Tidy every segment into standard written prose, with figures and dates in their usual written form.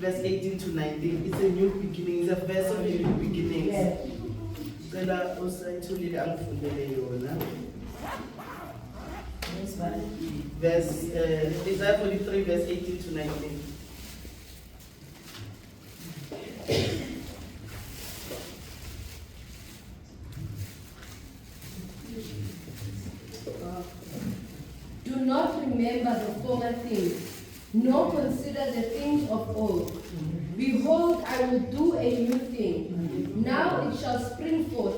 verse 18 to 19. It's a new beginning. It's a verse of new beginnings. Isaiah 43, verse 18 to 19. Do not remember the former things, nor consider the things of old. Behold, I will do a new thing. Now it shall spring forth.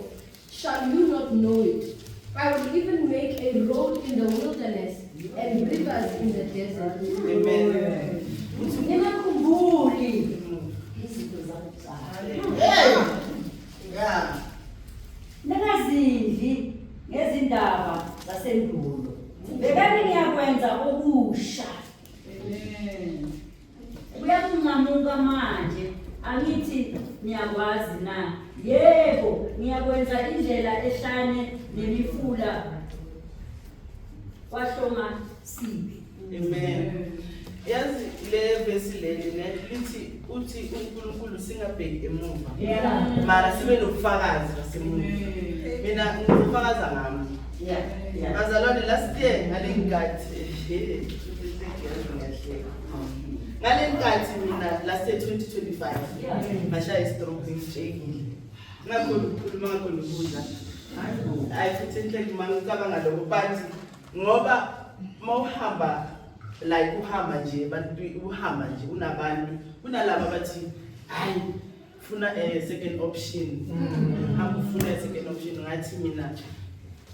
Shall you not know it? I will even make a road in the wilderness and rivers in the desert. Amen. Ningazidli ngezindaba zasendulo. Bekani ngiyakwenza okusha. Uyakungamuka manje, angithi ngiyakwazi na. Yebo, ngiyakwenza indlela ehlane nemifula. Wahlonga sibi. Amen. Yazi le verse leli lithi uthi uNkulunkulu singabheki emuva. Mara sibe nobufakazi basemuva. Mina ngizofakaza ngami. Bazalwane last year ngalenkathi ngalenkathi mina last year 2025 ngashaya stroke ngishekile. Ngakhona ukukhuluma ngakhona ukudla. Hayi futhi enhleki mangicabanga lokho but ngoba mawuhamba like uhamba nje abantu uhamba nje unabantu kunalabo bathi hayi funa second option hamba ufuna second option ngathi mina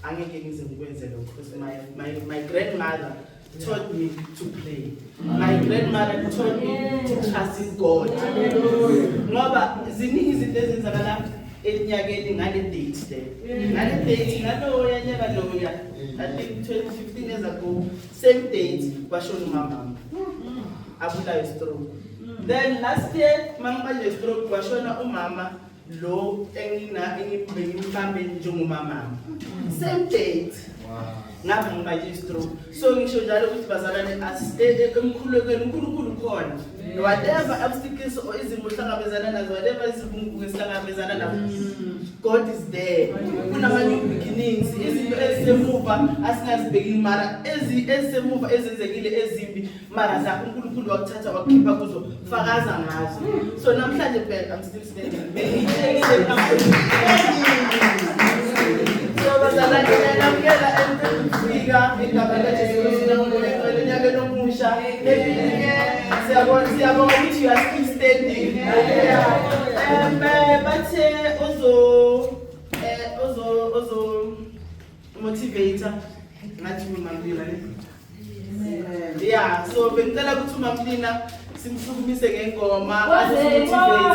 angeke ngize ngikwenze lokho because my grandmother taught me to pray. My grandmother taught me to trust in God. Ngoba ziningi izinto ezenzakala enyakeni ngale date le. Ngale date ngaloya nyaka loya I think 15 years ago same date kwashona umama. Abulayo stroke. Then last year mangibanje stroke kwashona umama lo engibambe njengomama. Same date. Ngapha ngibanje stroke. So ngisho njalo ukuthi bazalwane asistede emkhulekweni uNkulunkulu khona. Whatever obstacles or izimo hlangabezana nazo, whatever izibungu esihlangabezana nazo, God is there. Kunama new beginnings, izinto ezisemuva asingazibheki mara ezisemuva ezenzekile ezimbi mara zakho uNkulunkulu wakuthatha wakukhipha kuzo fakaza ngazo. So namhlanje phela I'm still standing. So bazalwane namkela enfika igama laJesu ngolengcwele nyaka nomusha. Siyabona ukuthi you are still standing. Ozo motivator ngathi uMamlina. Yeah, so bengicela ukuthi uMamlina simhlukumise ngengoma asimotivate.